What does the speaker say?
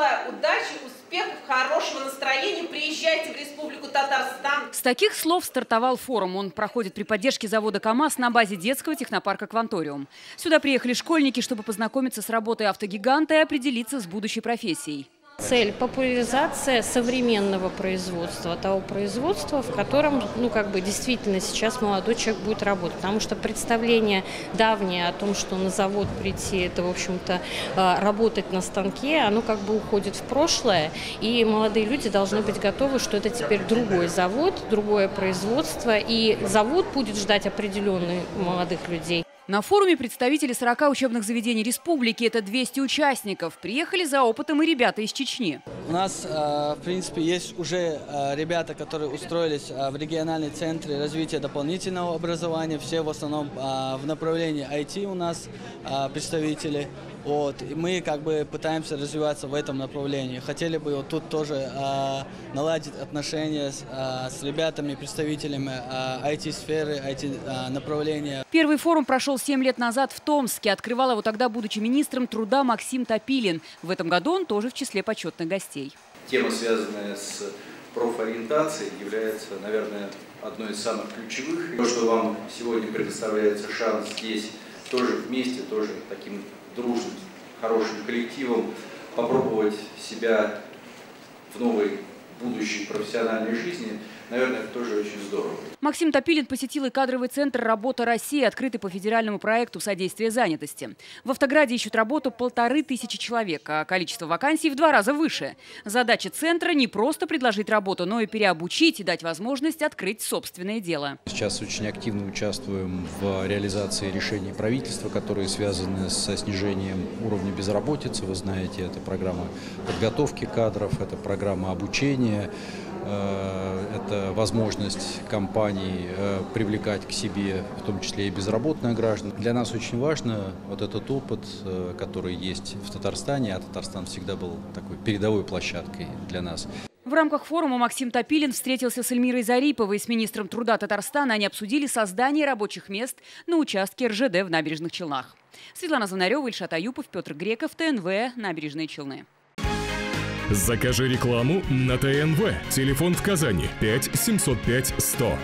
желаю удачи, успехов, хорошего настроения. Приезжайте в Республику Татарстан. С таких слов стартовал форум. Он проходит при поддержке завода КАМАЗ на базе детского технопарка «Кванториум». Сюда приехали школьники, чтобы познакомиться с работой автогиганта и определиться с будущей профессией. Цель – популяризация современного производства, того производства, в котором действительно сейчас молодой человек будет работать. Потому что представление давнее о том, что на завод прийти – это, в общем-то, работать на станке, оно уходит в прошлое. И молодые люди должны быть готовы, что это теперь другой завод, другое производство. И завод будет ждать определенных молодых людей. На форуме представители 40 учебных заведений республики, это 200 участников, приехали за опытом и ребята из Чечни. У нас, в принципе, есть уже ребята, которые устроились в региональные центры развития дополнительного образования. Все в основном в направлении IT у нас представители. И мы пытаемся развиваться в этом направлении. Хотели бы тут тоже наладить отношения с ребятами, представителями IT-сферы, IT-направления. Первый форум прошел 7 лет назад в Томске. Открывал его тогда, будучи министром труда, Максим Топилин. В этом году он тоже в числе почетных гостей. Тема, связанная с профориентацией, является, наверное, одной из самых ключевых. То, что вам сегодня предоставляется шанс здесь, тоже вместе, тоже таким дружным, хорошим коллективом попробовать себя в новой будущей профессиональной жизни, наверное, это тоже очень здорово. Максим Топилин посетил и кадровый центр «Работа России», открытый по федеральному проекту содействия занятости. В Автограде ищут работу 1500 человек, а количество вакансий в 2 раза выше. Задача центра – не просто предложить работу, но и переобучить и дать возможность открыть собственное дело. Сейчас очень активно участвуем в реализации решений правительства, которые связаны со снижением уровня безработицы. Вы знаете, это программа подготовки кадров, это программа обучения. Это возможность компаний привлекать к себе, в том числе и безработных граждан. Для нас очень важно вот этот опыт, который есть в Татарстане, а Татарстан всегда был такой передовой площадкой для нас. В рамках форума Максим Топилин встретился с Эльмирой Зариповой, с министром труда Татарстана. Они обсудили создание рабочих мест на участке РЖД в Набережных Челнах. Светлана Звонарева, Ильшат Аюпов, Петр Греков, ТНВ, Набережные Челны. Закажи рекламу на ТНВ. Телефон в Казани 5 705 100.